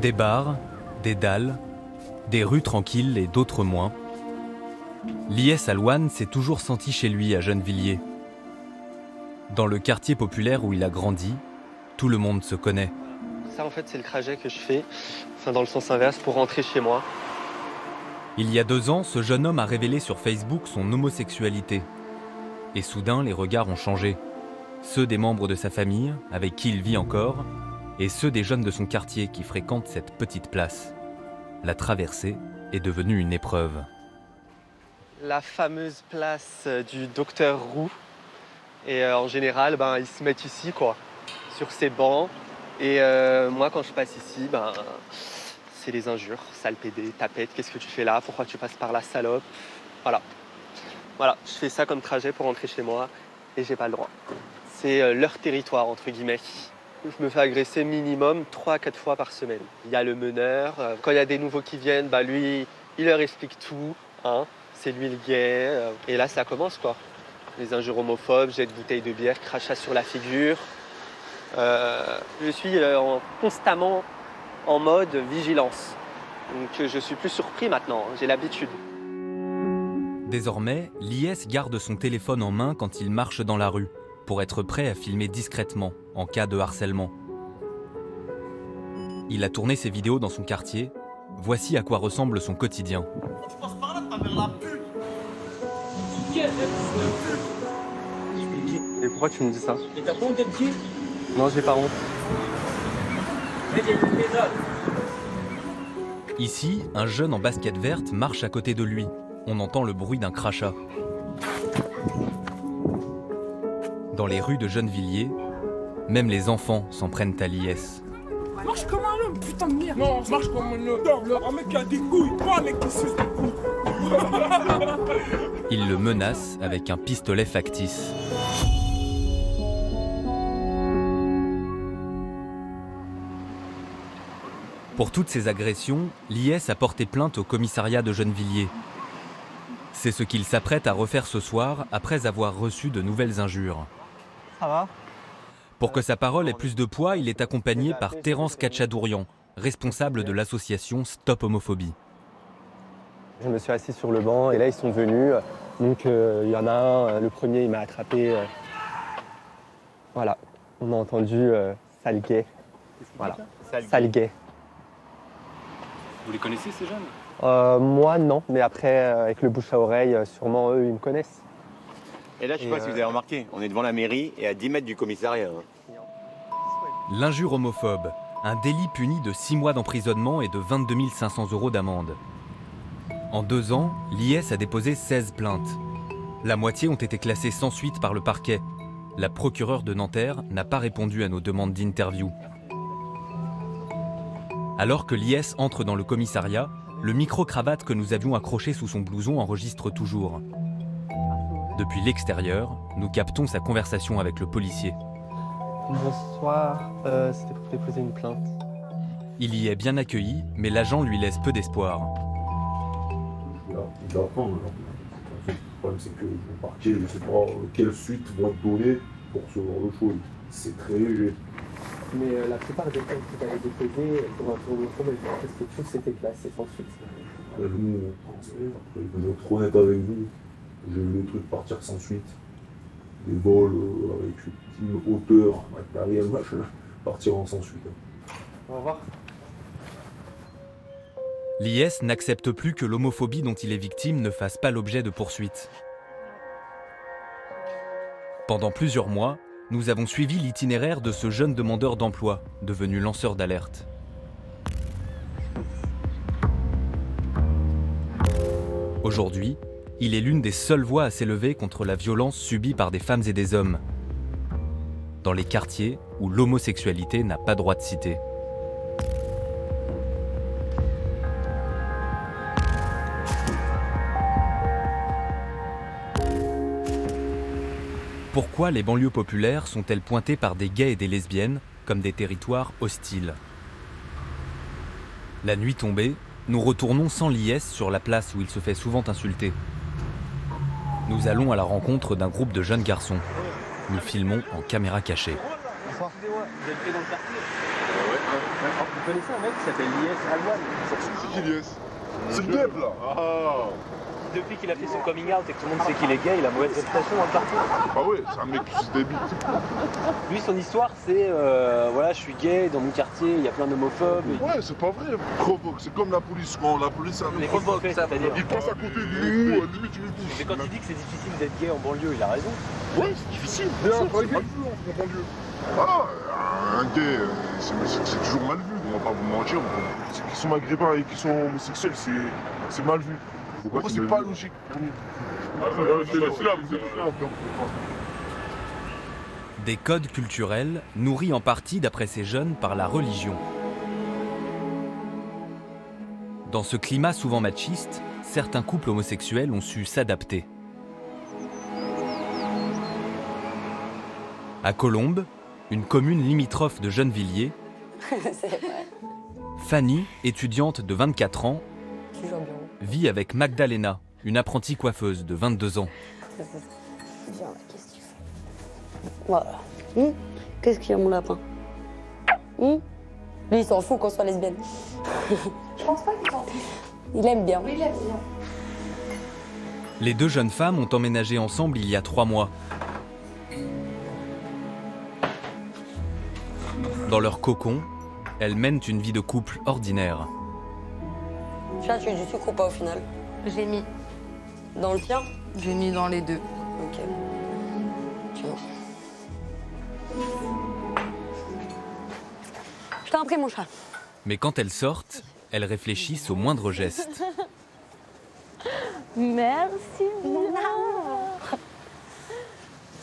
Des bars, des dalles, des rues tranquilles et d'autres moins. Liès Alouane s'est toujours senti chez lui à Gennevilliers. Dans le quartier populaire où il a grandi, tout le monde se connaît. Ça, en fait, c'est le trajet que je fais, dans le sens inverse, pour rentrer chez moi. Il y a 2 ans, ce jeune homme a révélé sur Facebook son homosexualité. Et soudain, les regards ont changé. Ceux des membres de sa famille, avec qui il vit encore, et ceux des jeunes de son quartier qui fréquentent cette petite place. La traversée est devenue une épreuve. La fameuse place du docteur Roux. Et en général, ils se mettent ici, sur ces bancs. Et moi, quand je passe ici, c'est les injures. Sale pédé, tapette, qu'est-ce que tu fais là? Pourquoi tu passes par là, salope? Voilà, je fais ça comme trajet pour rentrer chez moi et j'ai pas le droit. C'est leur territoire, entre guillemets. Je me fais agresser minimum 3 à 4 fois par semaine. Il y a le meneur. Quand il y a des nouveaux qui viennent, lui, il leur explique tout. C'est lui le gay. Et là, ça commence, Les injures homophobes, jets de bouteilles de bière, crachats sur la figure. Je suis constamment en mode vigilance. Donc je suis plus surpris maintenant, j'ai l'habitude. Désormais, Liès garde son téléphone en main quand il marche dans la rue, pour être prêt à filmer discrètement, en cas de harcèlement. Il a tourné ses vidéos dans son quartier. Voici à quoi ressemble son quotidien. Tu passes par là, t'as vers la pute. Et pourquoi tu me dis ça? Et t'as pas honte d'être gay? Non, j'ai pas honte. Ici, un jeune en basket verte marche à côté de lui. On entend le bruit d'un crachat. Dans les rues de Gennevilliers, même les enfants s'en prennent à Liès. Marche comme un homme, putain de merde. Non, marche comme un homme. Un mec qui a des couilles, pas un mec qui suce des couilles. Il le menace avec un pistolet factice. Pour toutes ces agressions, Liès a porté plainte au commissariat de Gennevilliers. C'est ce qu'il s'apprête à refaire ce soir après avoir reçu de nouvelles injures. Ça va? Pour que sa parole ait plus de poids, il est accompagné par Terence Katchadourian, responsable de l'association Stop Homophobie. Je me suis assis sur le banc et là ils sont venus. Donc il y en a un, le premier il m'a attrapé. Voilà, on a entendu sale gay. Voilà, sale gay. Vous les connaissez ces jeunes? Moi non, mais après avec le bouche à oreille, sûrement eux ils me connaissent. Et là, je ne sais pas si vous avez remarqué, on est devant la mairie et à 10 mètres du commissariat. L'injure homophobe, un délit puni de 6 mois d'emprisonnement et de 22 500 € d'amende. En 2 ans, Liès a déposé 16 plaintes. La moitié ont été classées sans suite par le parquet. La procureure de Nanterre n'a pas répondu à nos demandes d'interview. Alors que Liès entre dans le commissariat, le micro-cravate que nous avions accroché sous son blouson enregistre toujours. Depuis l'extérieur, nous captons sa conversation avec le policier. Bonsoir, c'était pour déposer une plainte. Il y est bien accueilli, mais l'agent lui laisse peu d'espoir. Il va apprendre. Le problème, c'est que le parquet, je ne sais pas quelle suite va te donner pour ce genre de choses. C'est très léger. Mais la plupart des plaintes que tu avais déposées pour un homophobe, parce que tout s'était classé sans suite. Nous, je vais être honnête avec vous. J'ai vu des trucs partir sans suite. Des vols avec une hauteur, matériel, machin, partiront sans suite. Au revoir. Liès n'accepte plus que l'homophobie dont il est victime ne fasse pas l'objet de poursuites. Pendant plusieurs mois, nous avons suivi l'itinéraire de ce jeune demandeur d'emploi, devenu lanceur d'alerte. Aujourd'hui, il est l'une des seules voix à s'élever contre la violence subie par des femmes et des hommes, dans les quartiers où l'homosexualité n'a pas droit de cité. Pourquoi les banlieues populaires sont-elles pointées par des gays et des lesbiennes comme des territoires hostiles? La nuit tombée, nous retournons sans Liès sur la place où il se fait souvent insulter. Nous allons à la rencontre d'un groupe de jeunes garçons. Nous filmons en caméra cachée. Bonsoir. Excusez-moi, vous êtes fait dans le quartier? Ouais. Vous connaissez un mec qui s'appelle Lies Alwan? C'est qui Lies? C'est le guêpe là. Ah. Depuis qu'il a fait son coming out et que tout le monde sait qu'il est gay, il a mauvaise réputation dans le quartier. Bah ouais, c'est un mec qui se débite. Lui, son histoire, c'est voilà, je suis gay, dans mon quartier, il y a plein d'homophobes. Ouais, c'est pas vrai. Provoque, c'est comme la police. Quand la police elle Mais provoque, qu'est-ce qu'il fait, c'est-à-dire il passe à côté de nous, limite tu le dis. Mais quand il dit que c'est difficile d'être gay en banlieue, il a raison. Ouais, c'est difficile. C'est mal vu en banlieue. Voilà, un gay, c'est toujours mal vu. On va pas vous mentir. Ceux qui sont maghrébins et qui sont homosexuels, c'est mal vu. Pourquoi c'est pas logique pour nous? Des codes culturels nourris en partie, d'après ces jeunes, par la religion. Dans ce climat souvent machiste, certains couples homosexuels ont su s'adapter. À Colombes, une commune limitrophe de Gennevilliers, Fanny, étudiante de 24 ans, vit avec Magdalena, une apprentie coiffeuse de 22 ans. Viens, qu'est-ce que tu fais? Voilà. Qu'est-ce qu'il y a, mon lapin? Lui, il s'en fout qu'on soit lesbienne. Je pense pas qu'il s'en fout. Il aime bien. Oui, il aime bien. Les deux jeunes femmes ont emménagé ensemble il y a 3 mois. Dans leur cocon, elles mènent une vie de couple ordinaire. Tu as tué du sucre ou pas au final? J'ai mis. Dans le tien? J'ai mis dans les deux. Ok. Tiens. Je t'en prie, mon chat. Mais quand elles sortent, elles réfléchissent au moindre geste. Merci, mon amour.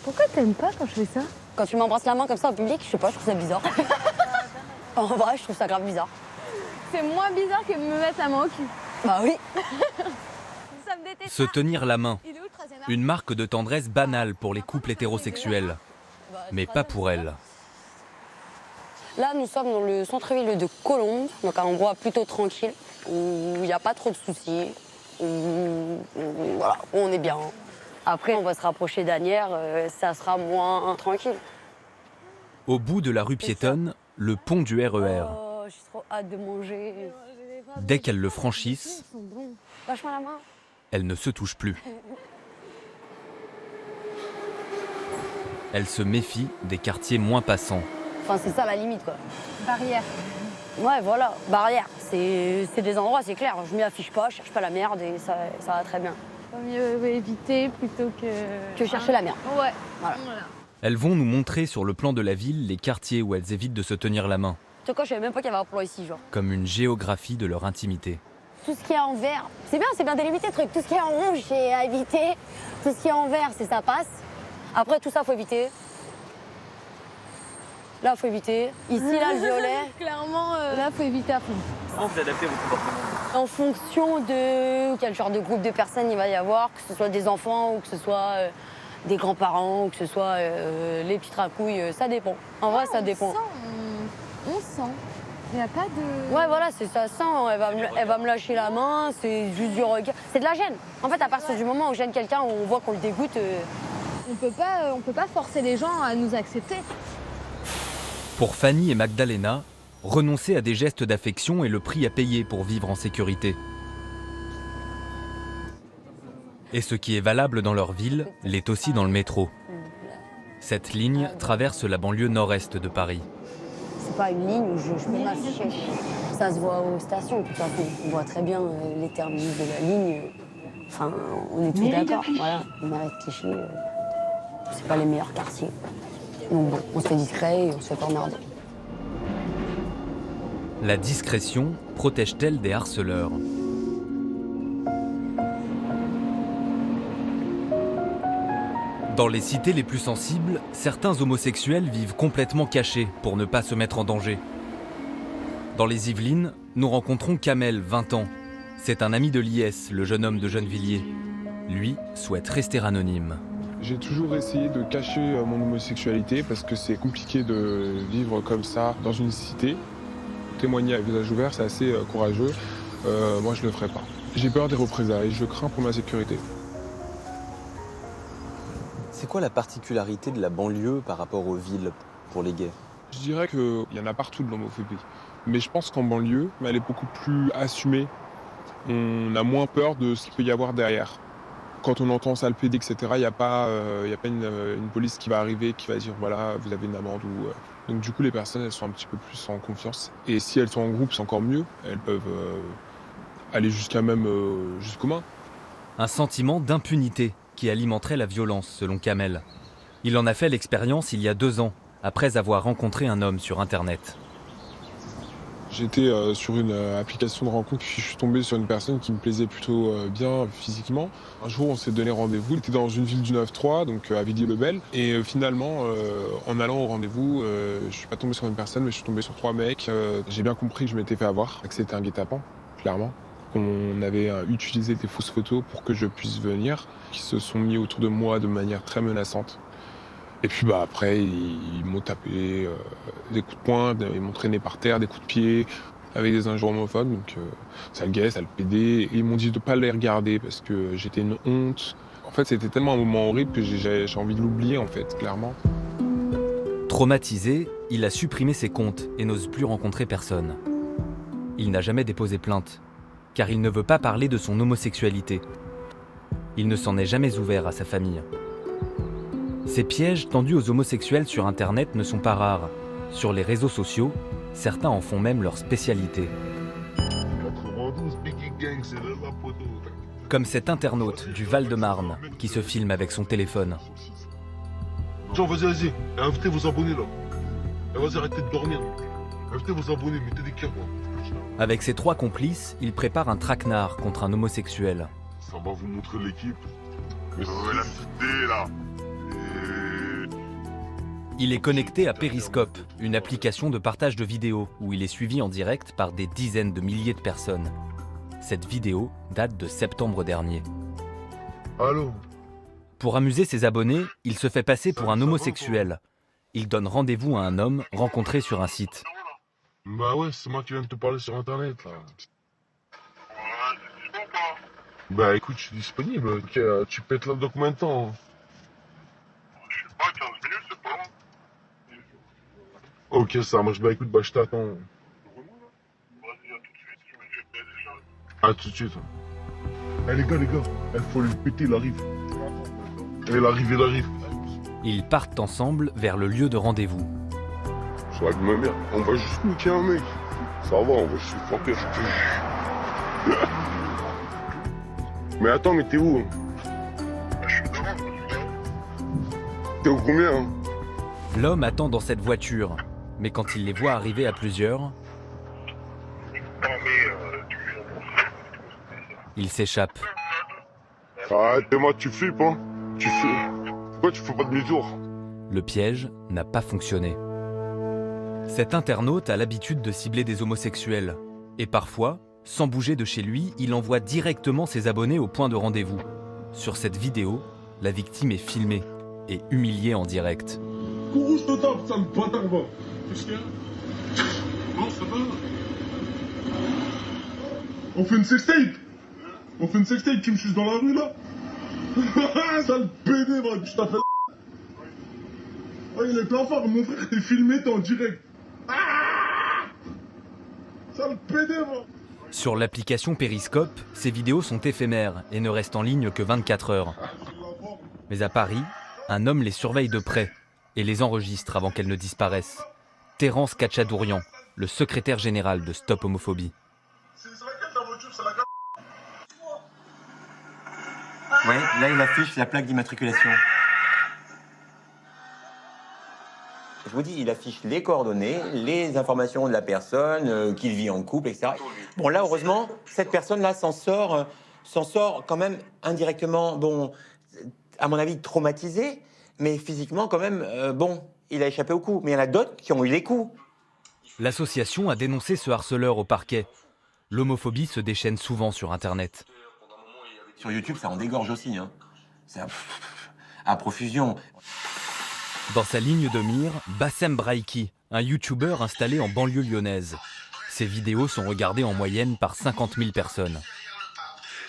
Pourquoi t'aimes pas quand je fais ça? Quand tu m'embrasses la main comme ça au public, je sais pas, je trouve ça bizarre. En vrai, je trouve ça grave bizarre. C'est moins bizarre que me mettre la main au cul. Bah oui. Ça me déteste. Se tenir la main, Il est où le troisième arbre? une marque de tendresse banale pour les couples hétérosexuels, mais pas pour elles. Là, nous sommes dans le centre-ville de Colombes, donc un endroit plutôt tranquille, où il n'y a pas trop de soucis, voilà, où on est bien. Après, on va se rapprocher d'Anières, ça sera moins tranquille. Au bout de la rue piétonne, le pont du RER. Oh, j'ai trop hâte de manger. Dès qu'elles le franchissent, Lâche-moi la main. elles ne se touchent plus. Elles se méfient des quartiers moins passants. Enfin, c'est ça la limite, quoi. Barrière. Ouais, voilà, barrière. C'est des endroits, c'est clair. Je m'y affiche pas, je cherche pas la merde et ça va très bien. Vaut mieux éviter plutôt que chercher la merde. Ouais. Voilà. Elles vont nous montrer sur le plan de la ville les quartiers où elles évitent de se tenir la main, Tu sais quoi, je savais même pas qu'il y avait un plan ici, genre. comme une géographie de leur intimité. Tout ce qui est en vert, c'est bien délimité le truc. Tout ce qui est en rouge, c'est à éviter. Tout ce qui est en vert, c'est ça passe. Après, tout ça, faut éviter. Là, faut éviter. Ici, là, le violet. Clairement, là, faut éviter à fond. Comment vous adaptez votre comportement? En fonction de quel genre de groupe de personnes il va y avoir, que ce soit des enfants ou que ce soit des grands-parents ou que ce soit les petites racouilles, ça dépend. En vrai, ça dépend. On sent. Il n'y a pas de... Ouais, voilà, c'est ça sent. Elle va me lâcher la main, c'est juste du regard. C'est de la gêne. En fait, à partir du moment où gêne quelqu'un, où on voit qu'on le dégoûte... On peut pas forcer les gens à nous accepter. Pour Fanny et Magdalena, renoncer à des gestes d'affection est le prix à payer pour vivre en sécurité. Et ce qui est valable dans leur ville l'est aussi dans le métro. Cette ligne traverse la banlieue nord-est de Paris. C'est pas une ligne où je peux m'afficher. Ça se voit aux stations, de toute façon. On voit très bien les terminus de la ligne. Enfin, on est tous d'accord. Voilà, on arrête Clichy. C'est pas les meilleurs quartiers. Donc bon, on se fait discret et on se fait pas emmerder. La discrétion protège-t-elle des harceleurs ? Dans les cités les plus sensibles, certains homosexuels vivent complètement cachés pour ne pas se mettre en danger. Dans les Yvelines, nous rencontrons Kamel, 20 ans. C'est un ami de Lies, le jeune homme de Gennevilliers. Lui souhaite rester anonyme. J'ai toujours essayé de cacher mon homosexualité parce que c'est compliqué de vivre comme ça dans une cité. Témoigner à visage ouvert, c'est assez courageux. Moi, je ne le ferai pas. J'ai peur des représailles, je crains pour ma sécurité. C'est quoi la particularité de la banlieue par rapport aux villes pour les gays ? Je dirais qu'il y en a partout de l'homophobie. Mais je pense qu'en banlieue, elle est beaucoup plus assumée. On a moins peur de ce qu'il peut y avoir derrière. Quand on entend sale pédé, etc., il n'y a pas une police qui va arriver, qui va dire voilà, vous avez une amende. Donc du coup, les personnes, elles sont un petit peu plus en confiance. Et si elles sont en groupe, c'est encore mieux. Elles peuvent aller jusqu'aux mains. Un sentiment d'impunité qui alimenterait la violence, selon Kamel. Il en a fait l'expérience il y a 2 ans, après avoir rencontré un homme sur Internet. J'étais sur une application de rencontre, puis je suis tombé sur une personne qui me plaisait plutôt bien physiquement. Un jour, on s'est donné rendez-vous. Il était dans une ville du 9-3, donc à Villiers-le-Bel. Et finalement, en allant au rendez-vous, je suis pas tombé sur une personne, mais je suis tombé sur 3 mecs. J'ai bien compris que je m'étais fait avoir, que c'était un guet-apens, clairement. Qu'on avait utilisé des fausses photos pour que je puisse venir, qui se sont mis autour de moi de manière très menaçante. Et puis après, ils m'ont tapé des coups de poing, ils m'ont traîné par terre, des coups de pied, avec des injures homophobes, donc sale gay, sale pédé. Et ils m'ont dit de ne pas les regarder parce que j'étais une honte. En fait, c'était tellement un moment horrible que j'ai envie de l'oublier, en fait, clairement. Traumatisé, il a supprimé ses comptes et n'ose plus rencontrer personne. Il n'a jamais déposé plainte, car il ne veut pas parler de son homosexualité. Il ne s'en est jamais ouvert à sa famille. Ces pièges tendus aux homosexuels sur Internet ne sont pas rares. Sur les réseaux sociaux, certains en font même leur spécialité. 92, Biggie Gang, c'est là la photo. Comme cet internaute du Val-de-Marne qui se filme avec son téléphone. Tiens, vas-y, invitez vos abonnés là. Vas-y, arrêtez de dormir. Invitez vos abonnés, mettez des cœurs. Avec ses 3 complices, il prépare un traquenard contre un homosexuel. Ça va vous montrer l'équipe. Mais la cité là. Il est connecté à Periscope, une application de partage de vidéos où il est suivi en direct par des dizaines de milliers de personnes. Cette vidéo date de septembre dernier. Allô ? Pour amuser ses abonnés, il se fait passer pour un homosexuel. Il donne rendez-vous à un homme rencontré sur un site. Bah ouais, c'est moi qui viens de te parler sur Internet là. Bah écoute, je suis disponible. Ok, tu peux être là dans combien de temps? Je sais pas, 15 minutes, c'est pas long. Ok, ça marche. Bah écoute, je t'attends. À tout de suite. Eh les gars, il faut le péter, il arrive. Il arrive. Ils partent ensemble vers le lieu de rendez-vous. Ça va être ma mère. On va juste niquer un mec. Ça va, on va juste fucker. Mais attends, mais t'es où? Je suis devant. T'es au combien? L'homme attend dans cette voiture, mais quand il les voit arriver à plusieurs, il s'échappe. Arrête-moi, tu flippes, hein? Pourquoi tu fais pas demi-tour? Le piège n'a pas fonctionné. Cet internaute a l'habitude de cibler des homosexuels. Et parfois, sans bouger de chez lui, il envoie directement ses abonnés au point de rendez-vous. Sur cette vidéo, la victime est filmée et humiliée en direct. Courou, je te tape, sale bâtard, va. Qu'est-ce qu'il y a? Non, ça va. On fait une sextape? Tu me suces dans la rue, là? Sale pédé, va, je t'appelle. Oh, il est plein fort, mon frère, t'es filmé, t'es en direct. Sale pédé, va. Sur l'application Periscope, ces vidéos sont éphémères et ne restent en ligne que 24 heures. Mais à Paris, un homme les surveille de près et les enregistre avant qu'elles ne disparaissent. Terence Kachadourian, le secrétaire général de Stop Homophobie. C'est laquelle ta voiture? C'est laquelle? Ouais, là il affiche la plaque d'immatriculation. Je vous dis, il affiche les coordonnées, les informations de la personne, qu'il vit en couple, etc. Bon là, heureusement, cette personne-là s'en sort quand même indirectement, bon, à mon avis, traumatisée, mais physiquement quand même, il a échappé au coup. Mais il y en a d'autres qui ont eu les coups. L'association a dénoncé ce harceleur au parquet. L'homophobie se déchaîne souvent sur Internet. Sur YouTube, ça en dégorge aussi, hein. C'est à profusion. Dans sa ligne de mire, Bassem Braiki, un youtubeur installé en banlieue lyonnaise. Ses vidéos sont regardées en moyenne par 50 000 personnes.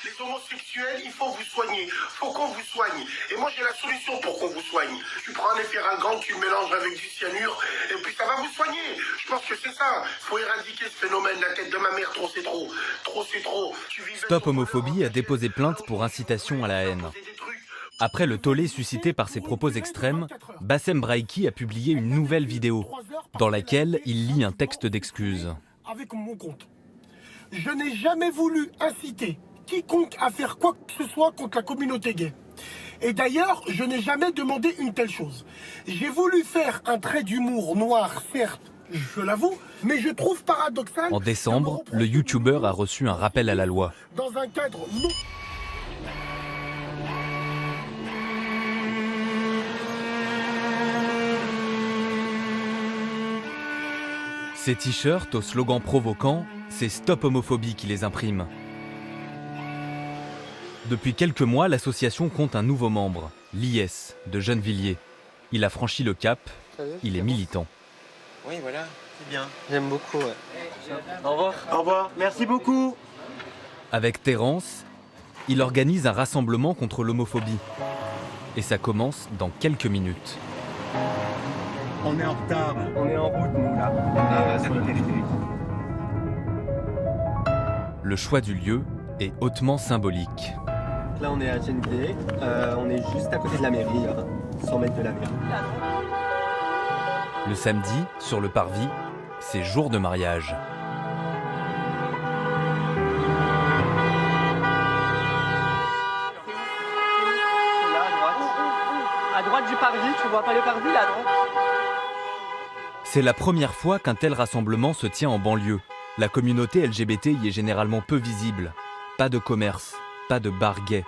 Les homosexuels, il faut vous soigner. Faut qu'on vous soigne. Et moi, j'ai la solution pour qu'on vous soigne. Tu prends un efferalgan, tu le mélanges avec du cyanure, et puis ça va vous soigner. Je pense que c'est ça. Faut éradiquer ce phénomène. La tête de ma mère, trop c'est trop. Trop c'est trop. Stop Homophobie a déposé plainte pour incitation à la haine. Après le tollé suscité par ses propos extrêmes, Bassem Braïki a publié une nouvelle vidéo dans laquelle il lit un texte d'excuses. Avec mon compte. Je n'ai jamais voulu inciter quiconque à faire quoi que ce soit contre la communauté gay. Et d'ailleurs, je n'ai jamais demandé une telle chose. J'ai voulu faire un trait d'humour noir, certes, je l'avoue, mais je trouve paradoxal... En décembre, le youtubeur a reçu un rappel à la loi. Dans un cadre non... Ces t-shirts aux slogans provoquants, c'est Stop Homophobie qui les imprime. Depuis quelques mois, l'association compte un nouveau membre, l'IS, de Gennevilliers. Il a franchi le cap, il est militant. Oui, voilà, c'est bien. J'aime beaucoup, ouais. Au revoir. Au revoir, merci beaucoup. Avec Terence, il organise un rassemblement contre l'homophobie. Et ça commence dans quelques minutes. On est en retard. On est en route, nous, là. Sur le périphérique. Le choix du lieu est hautement symbolique. Là, on est à Gennevilliers. On est juste à côté de la mairie, 100 mètres de la mairie. Le samedi, sur le parvis, c'est jour de mariage. À droite du parvis, tu vois pas le parvis là, à droite? C'est la première fois qu'un tel rassemblement se tient en banlieue. La communauté LGBT y est généralement peu visible. Pas de commerce, pas de bar gay.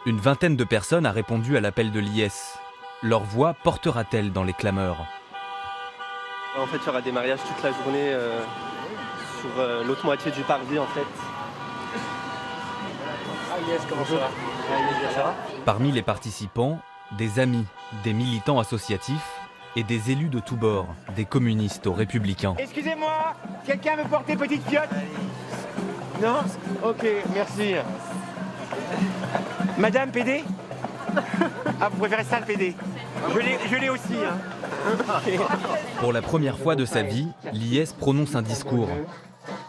Une vingtaine de personnes a répondu à l'appel de l'IS. Leur voix portera-t-elle dans les clameurs? En fait, il y aura des mariages toute la journée sur l'autre moitié du parvis, en fait. Ah yes, comment ça va? Ça va? Parmi les participants, des amis, des militants associatifs et des élus de tous bords, des communistes aux républicains. Excusez-moi, quelqu'un veut porter petite fiotte? Non? Ok, merci. Madame PD? Ah, vous préférez ça le PD? Je l'ai aussi. Hein. Pour la première fois de sa vie, l'IS prononce un discours.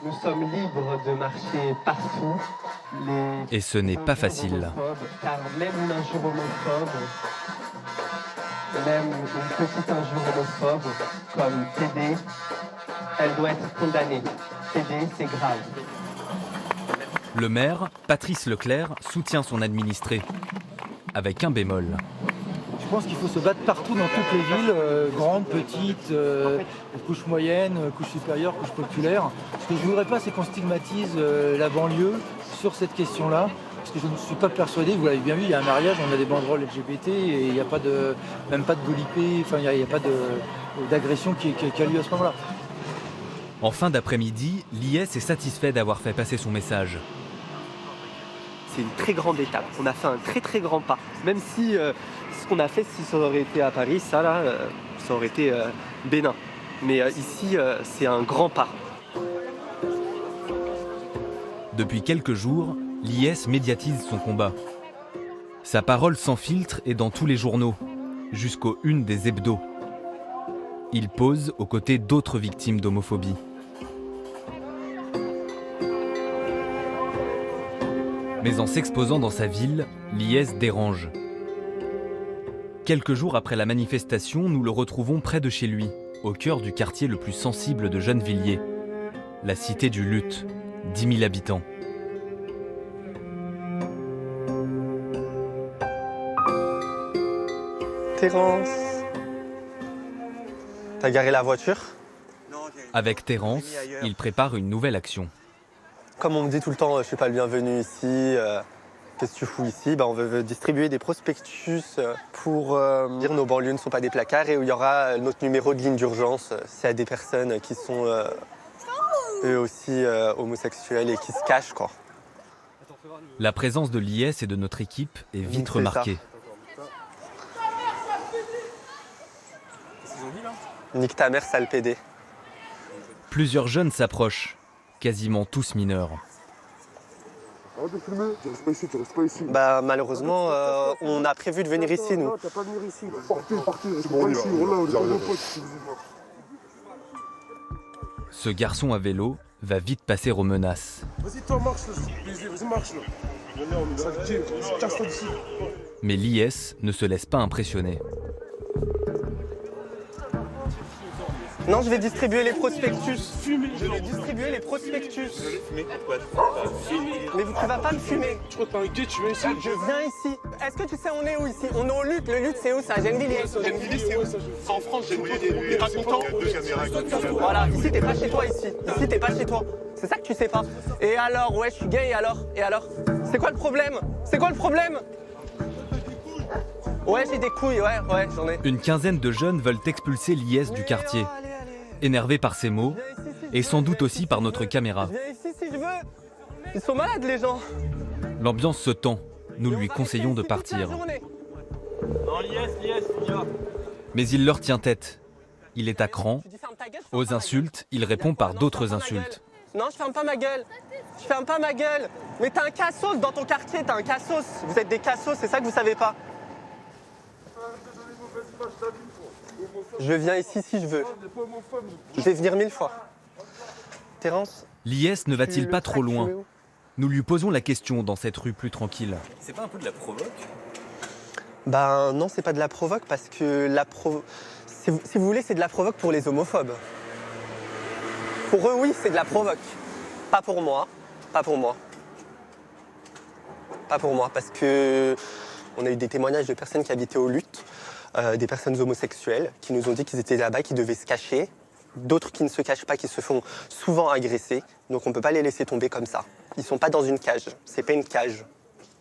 Nous sommes libres de marcher partout. Et ce n'est pas facile. Car même une injure homophobe, même une petite injure homophobe, comme PD, elle doit être condamnée. PD, c'est grave. Le maire, Patrice Leclerc, soutient son administré, avec un bémol. Je pense qu'il faut se battre partout dans toutes les villes, grandes, petites, couches moyennes, couches supérieures, couches populaires. Ce que je ne voudrais pas, c'est qu'on stigmatise la banlieue sur cette question-là. Parce que je ne suis pas persuadé, vous l'avez bien vu, il y a un mariage, on a des banderoles LGBT et il n'y a pas de, même pas de golipé, enfin il n'y a pas d'agression qui a lieu à ce moment-là. En fin d'après-midi, l'IS est satisfait d'avoir fait passer son message. C'est une très grande étape, on a fait un très très grand pas. Même si ce qu'on a fait, si ça aurait été à Paris, ça là, ça aurait été bénin. Mais ici, c'est un grand pas. Depuis quelques jours, l'IS médiatise son combat. Sa parole sans filtre est dans tous les journaux, jusqu'aux unes des hebdos. Il pose aux côtés d'autres victimes d'homophobie. Mais en s'exposant dans sa ville, l'IS dérange. Quelques jours après la manifestation, nous le retrouvons près de chez lui, au cœur du quartier le plus sensible de Gennevilliers, la cité du Luth, 10 000 habitants. Terence, t'as garé la voiture? Avec Terence, il prépare une nouvelle action. Comme on me dit tout le temps, je suis pas le bienvenu ici, qu'est-ce que tu fous ici? On veut distribuer des prospectus pour dire nos banlieues ne sont pas des placards et où il y aura notre numéro de ligne d'urgence s'il y a des personnes qui sont eux aussi homosexuels et qui se cachent, quoi. La présence de l'IS et de notre équipe est vite remarquée. Nique ta mère, sale PD. Plusieurs jeunes s'approchent, quasiment tous mineurs. Arrête de filmer, tu restes pas ici, tu restes pas ici. Bah malheureusement, on a prévu de venir ici, nous. Non, t'as pas venir ici. Partez, c'est bon, ici, on est pas vos potes. Ce garçon à vélo va vite passer aux menaces. Vas-y, toi, marche, là, vas-y, marche, là. Venez, on est là, casse-toi d'ici. Mais l'IS ne se laisse pas impressionner. Non, je vais distribuer les prospectus. Je vais distribuer les prospectus. Mais tu vas pas me fumer. Tu crois que t'es un gay, tu viens ici? Je viens ici. Est-ce que tu sais on est où ici? On est au Lutte. Le Lutte, c'est où ça? Gennevilliers. Gennevilliers, c'est où? C'est en France, Gennevilliers. T'es pas content? Voilà, ici, t'es pas chez toi, ici. Ici, t'es pas chez toi. C'est ça que tu sais pas. Et alors, ouais, je suis gay, et alors? Et alors? C'est quoi le problème? C'est quoi le problème? Ouais, j'ai des couilles, ouais, j'en ai. Une quinzaine de jeunes veulent expulser l'IS du quartier. Énervés par ces mots, et sans doute aussi par notre caméra. Viens ici si je veux. Ils sont malades, les gens. L'ambiance se tend. Nous lui conseillons de partir. Non, l'IS, on y va. Mais il leur tient tête. Il est à cran. Aux insultes, il répond par d'autres insultes. Non, je ferme pas ma gueule. Je ferme pas ma gueule. Mais t'as un cassos dans ton quartier, t'as un cassos. Vous êtes des cassos, c'est ça que vous savez pas. Je viens ici si je veux. Je vais venir 1000 fois. Terence, l'IS ne va-t-il pas trop loin? Nous lui posons la question dans cette rue plus tranquille. C'est pas un peu de la provoque? Ben non, c'est pas de la provoque parce que si vous voulez, c'est de la provoque pour les homophobes. Pour eux, oui, c'est de la provoque. Pas pour moi. Pas pour moi. Pas pour moi, parce que on a eu des témoignages de personnes qui habitaient au Lutte, des personnes homosexuelles qui nous ont dit qu'ils étaient là-bas, qu'ils devaient se cacher. D'autres qui ne se cachent pas, qui se font souvent agresser. Donc on ne peut pas les laisser tomber comme ça. Ils ne sont pas dans une cage. C'est pas une cage.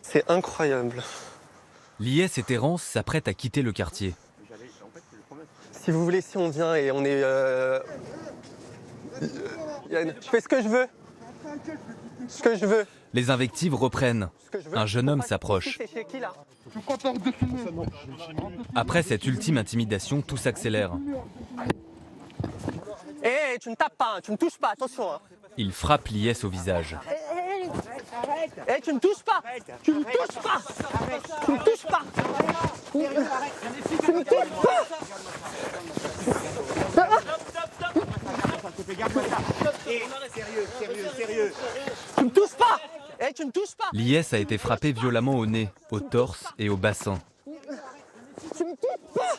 C'est incroyable. L'IS et Terence s'apprêtent à quitter le quartier. Si vous voulez, si on vient et on est... Je fais ce que je veux. Ce que je veux. Les invectives reprennent. Un jeune homme s'approche. Après cette ultime intimidation, tout s'accélère. Hé, tu ne tapes pas, tu ne touches pas, attention. Hein. Il frappe l'IS au visage. Hé, tu ne touches pas. Tu ne touches pas. Tu ne touches pas. Tu ne touches pas. Ça va? Sérieux. Tu ne touches pas. Hé, tu ne touches pas. L'IS a été frappé violemment au nez, au torse et au bassin. Tu ne touches pas.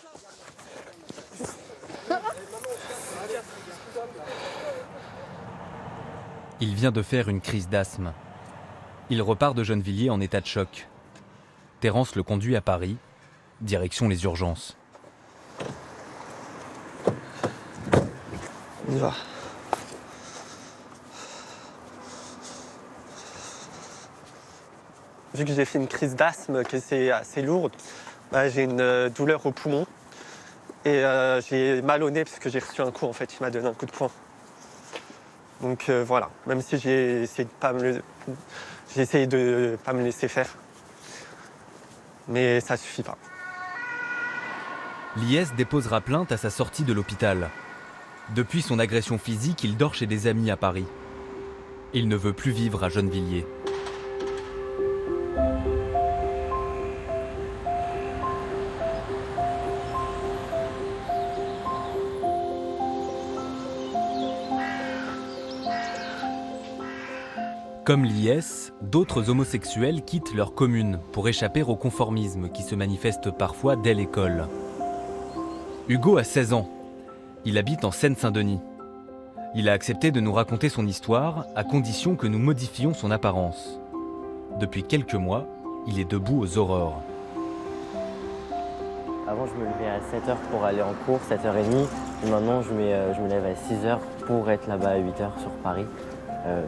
Il vient de faire une crise d'asthme. Il repart de Gennevilliers en état de choc. Terence le conduit à Paris, direction les urgences. On y va. Vu que j'ai fait une crise d'asthme, que c'est assez lourde, bah, j'ai une douleur au poumon. Et j'ai mal au nez parce que j'ai reçu un coup, en fait, il m'a donné un coup de poing. Donc voilà, même si j'ai essayé de pas me laisser faire. Mais ça suffit pas. L'IS déposera plainte à sa sortie de l'hôpital. Depuis son agression physique, il dort chez des amis à Paris. Il ne veut plus vivre à Gennevilliers. Comme l'IS, d'autres homosexuels quittent leur commune pour échapper au conformisme qui se manifeste parfois dès l'école. Hugo a 16 ans. Il habite en Seine-Saint-Denis. Il a accepté de nous raconter son histoire à condition que nous modifions son apparence. Depuis quelques mois, il est debout aux aurores. Avant, je me levais à 7h pour aller en cours, 7h30. Et maintenant, je me lève à 6h pour être là-bas à 8h sur Paris.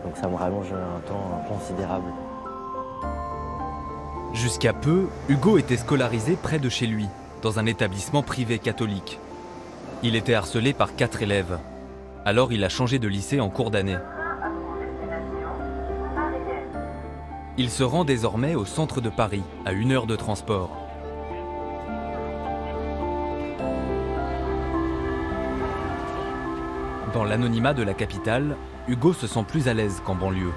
Donc ça me rallonge un temps considérable. Jusqu'à peu, Hugo était scolarisé près de chez lui, dans un établissement privé catholique. Il était harcelé par 4 élèves. Alors il a changé de lycée en cours d'année. Il se rend désormais au centre de Paris, à 1 heure de transport. Dans l'anonymat de la capitale, Hugo se sent plus à l'aise qu'en banlieue.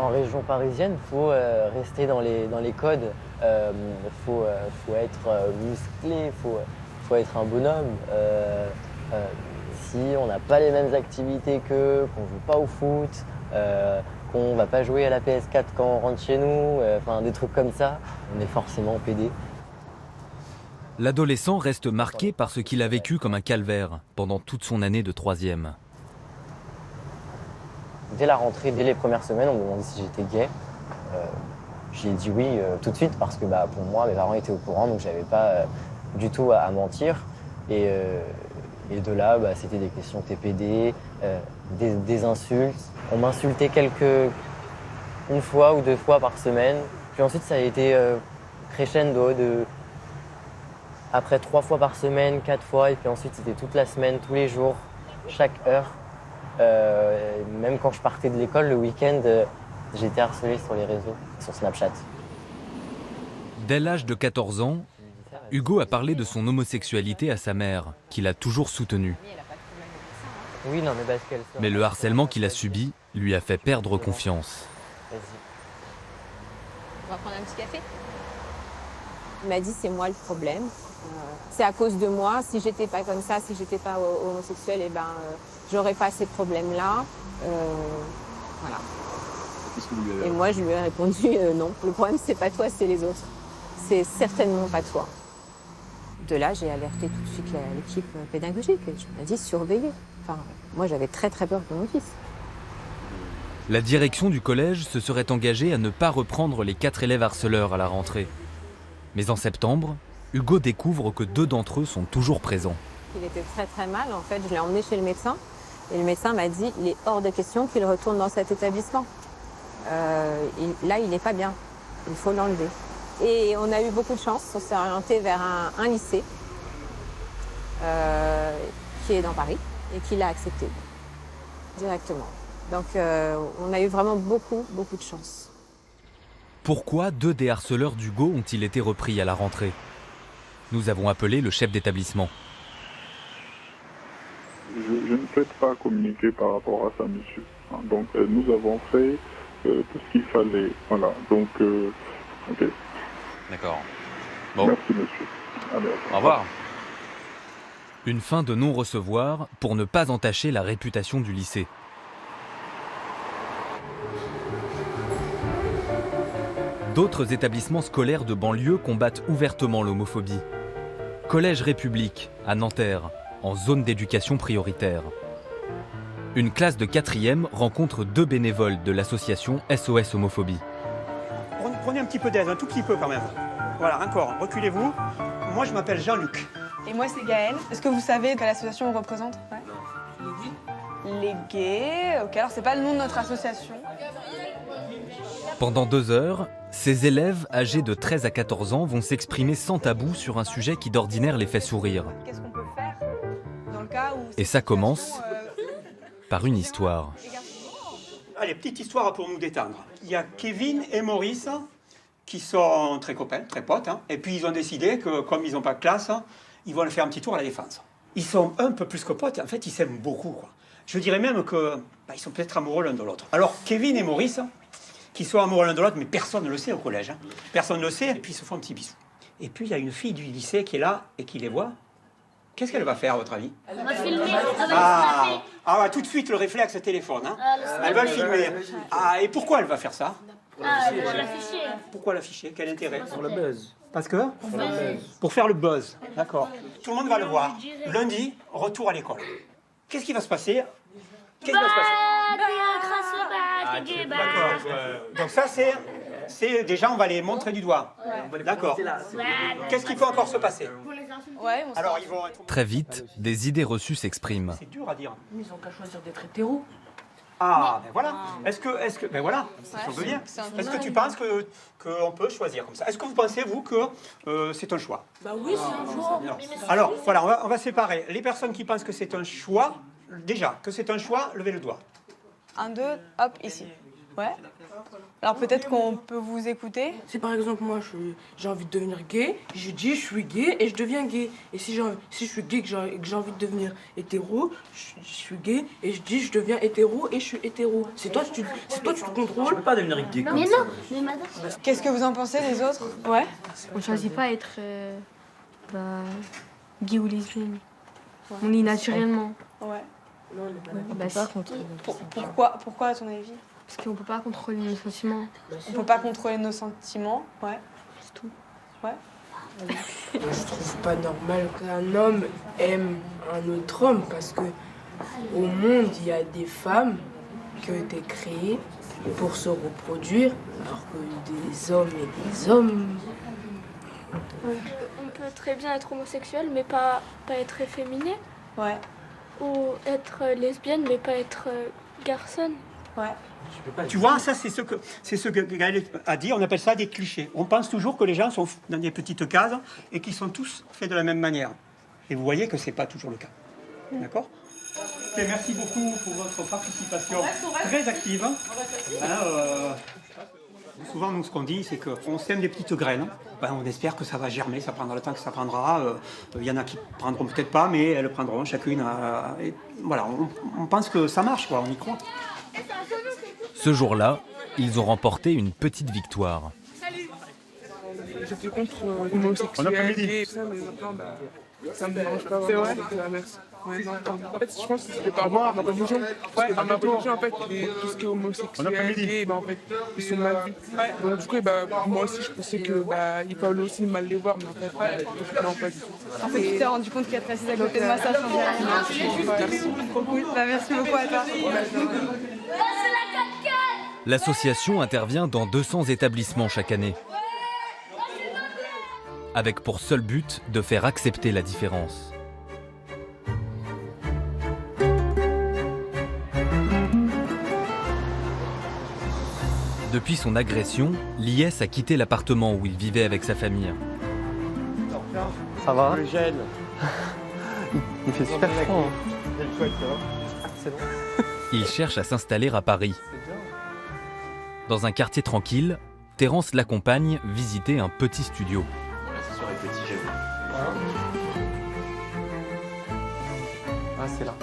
En région parisienne, il faut rester dans les codes. Faut être musclé, faut être un bonhomme. Si on n'a pas les mêmes activités qu'eux, qu'on ne joue pas au foot, qu'on ne va pas jouer à la PS4 quand on rentre chez nous, enfin des trucs comme ça, on est forcément pédé. L'adolescent reste marqué par ce qu'il a vécu comme un calvaire pendant toute son année de 3e. Dès la rentrée, dès les premières semaines, on me demandait si j'étais gay. J'ai dit oui tout de suite parce que pour moi, mes parents étaient au courant, donc j'avais pas du tout à mentir. Et de là, c'était des questions TPD, des insultes. On m'insultait une fois ou 2 fois par semaine. Puis ensuite, ça a été crescendo après 3 fois par semaine, 4 fois. Et puis ensuite, c'était toute la semaine, tous les jours, chaque heure. Même quand je partais de l'école le week-end, j'étais harcelé sur les réseaux, sur Snapchat. Dès l'âge de 14 ans, Hugo a parlé de son homosexualité à sa mère, qui l'a toujours soutenue. Oui, non, mais Mais le harcèlement qu'il a subi lui a fait perdre confiance. On va prendre un petit café. Il m'a dit c'est moi le problème. C'est à cause de moi. Si j'étais pas comme ça, si j'étais pas homosexuelle, j'aurais pas ces problèmes-là. Voilà. Et moi, je lui ai répondu non. Le problème, c'est pas toi, c'est les autres. C'est certainement pas toi. De là, j'ai alerté tout de suite l'équipe pédagogique. Je me dit surveiller. Enfin, moi, j'avais très très peur pour mon fils. La direction du collège se serait engagée à ne pas reprendre les 4 élèves harceleurs à la rentrée. Mais en septembre, Hugo découvre que 2 d'entre eux sont toujours présents. Il était très très mal. En fait, je l'ai emmené chez le médecin. Et le médecin m'a dit il est hors de question qu'il retourne dans cet établissement. Là, il n'est pas bien. Il faut l'enlever. Et on a eu beaucoup de chance. On s'est orienté vers un lycée qui est dans Paris et qui l'a accepté directement. Donc, on a eu vraiment beaucoup de chance. Pourquoi 2 des harceleurs d'Hugo ont-ils été repris à la rentrée? Nous avons appelé le chef d'établissement. Je ne souhaite pas communiquer par rapport à ça, monsieur. Donc, nous avons fait tout ce qu'il fallait. Voilà. Donc, ok. D'accord. Bon. Merci, monsieur. Allez, au revoir. Une fin de non-recevoir pour ne pas entacher la réputation du lycée. D'autres établissements scolaires de banlieue combattent ouvertement l'homophobie. Collège République, à Nanterre, en zone d'éducation prioritaire. Une classe de 4e rencontre 2 bénévoles de l'association SOS Homophobie. Prenez un petit peu d'aise, un tout petit peu quand même. Voilà, encore, reculez-vous. Moi, je m'appelle Jean-Luc. Et moi, c'est Gaëlle. Est-ce que vous savez quelle association on représente? Les gays. Ok, alors c'est pas le nom de notre association. Pendant 2 heures, ces élèves âgés de 13 à 14 ans vont s'exprimer sans tabou sur un sujet qui d'ordinaire les fait sourire. Qu'est-ce qu'on peut faire dans le cas où... Et ça commence par une histoire. Allez, petite histoire pour nous détendre. Il y a Kevin et Maurice qui sont très copains, très potes, et puis ils ont décidé que comme ils n'ont pas de classe, ils vont aller faire un petit tour à la Défense. Ils sont un peu plus que potes, en fait ils s'aiment beaucoup, quoi. Je dirais même que ils sont peut-être amoureux l'un de l'autre. Alors Kevin et Maurice, qui sont amoureux l'un de l'autre, mais personne ne le sait au collège. Personne ne le sait, et puis ils se font un petit bisou. Et puis il y a une fille du lycée qui est là et qui les voit. Qu'est-ce qu'elle va faire, à votre avis? Elle va filmer. Tout de suite le réflexe téléphone. Elle va le filmer. Et pourquoi elle va faire ça? Pour l'afficher. Pourquoi l'afficher? Quel intérêt? Pour le buzz. Parce que? Pour faire le buzz. D'accord. Tout le monde va le voir. Lundi, retour à l'école. Qu'est-ce qui va se passer? D'accord. Donc ça, c'est déjà, on va les montrer du doigt. D'accord. Qu'est-ce qu'il peut encore se passer? Alors, ils vont être... Très vite, des idées reçues s'expriment. C'est dur à dire. Ils ont qu'à choisir d'être hétéros. Ben voilà. Ben voilà, ça veut bien. Est-ce que tu penses qu'on peut choisir comme ça? Est-ce que vous pensez, vous, que c'est un choix? Bah oui, c'est un choix. Alors, voilà, on va séparer. Les personnes qui pensent que c'est un choix, déjà, que c'est un choix, levez le doigt. 1, 2, hop, ici. Ouais. Alors peut-être qu'on peut vous écouter. Si par exemple moi j'ai envie de devenir gay, je dis je suis gay et je deviens gay. Et si je suis gay et que j'ai envie de devenir hétéro, je suis gay et je dis je deviens hétéro et je suis hétéro. C'est toi tu te contrôles. Je peux pas devenir gay comme ça. Mais madame. Qu'est-ce que vous en pensez les autres? Ouais. On choisit pas être gay ou lesbienne. On est naturellement. Ouais. Non, on peut pas contrôler. Pourquoi à ton avis? Parce qu'on peut pas contrôler nos sentiments. On peut pas contrôler nos sentiments, ouais. C'est tout. Ouais. Je trouve pas normal qu'un homme aime un autre homme parce que au monde il y a des femmes qui ont été créées pour se reproduire alors que des hommes et des hommes. On peut très bien être homosexuel mais pas être efféminé. Ouais. Ou être lesbienne mais pas être garçon. Ouais. Tu vois, ça c'est ce que Gaël a dit, on appelle ça des clichés. On pense toujours que les gens sont dans des petites cases et qu'ils sont tous faits de la même manière. Et vous voyez que ce n'est pas toujours le cas. D'accord? Okay, merci beaucoup pour votre participation très active. Souvent, nous, ce qu'on dit, c'est qu'on sème des petites graines. Ben, on espère que ça va germer, ça prendra le temps que ça prendra. Il y en a qui prendront peut-être pas, mais elles prendront chacune. Et voilà, on pense que ça marche, quoi, on y croit. Ce jour-là, ils ont remporté une petite victoire. J'étais contre l'homosexualité, ça, mais maintenant, ça me dérange pas. C'est vrai? Merci. Ouais, en fait, je pense que c'était par rapport à ma religion. Dans ma religion, en fait, tout ce qui est homosexualité, en fait, ils sont mal vus. Donc, du coup, moi aussi, je pensais que ils peuvent aussi mal les voir, mais en fait, non, pas du tout. En fait, tu t'es rendu compte qu'il y a très assise à côté de moi, ça change rien. Merci. Trop cool. Merci beaucoup à toi. L'association intervient dans 200 établissements chaque année, avec pour seul but de faire accepter la différence. Depuis son agression, l'IS a quitté l'appartement où il vivait avec sa famille. Ça va? Le gel. Il fait super froid. C'est bon. Il cherche à s'installer à Paris. Dans un quartier tranquille, Terence l'accompagne visiter un petit studio. Bon, l'assesseur est petit, j'avoue. Ah, c'est là.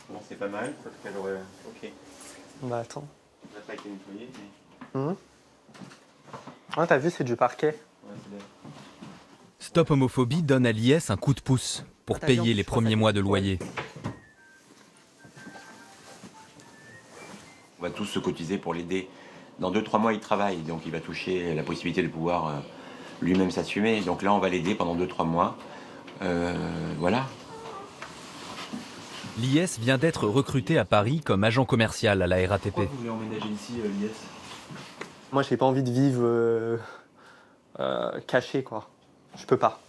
Bon, c'est pas mal, sauf qu'elle aurait... Ok. Bah attends. Ça n'a pas été nettoyé, mais... Ah, t'as vu, c'est du parquet. Ouais, c'est bien. Stop Homophobie donne à l'IS un coup de pouce pour payer les premiers mois de loyer. On va tous se cotiser pour l'aider. Dans 2-3 mois, il travaille, donc il va toucher la possibilité de pouvoir lui-même s'assumer. Donc là, on va l'aider pendant 2-3 mois. Voilà. L'IS vient d'être recruté à Paris comme agent commercial à la RATP. Pourquoi vous voulez emménager ici, l'IS? Moi, j'ai pas envie de vivre caché, quoi. Je peux pas.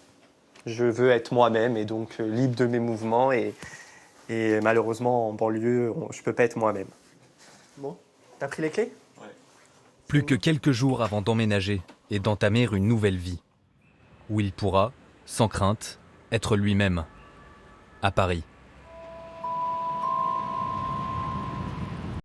Je veux être moi-même et donc libre de mes mouvements et malheureusement, en banlieue, je peux pas être moi-même. Bon, t'as pris les clés? Ouais. Plus que quelques jours avant d'emménager et d'entamer une nouvelle vie, où il pourra, sans crainte, être lui-même, à Paris.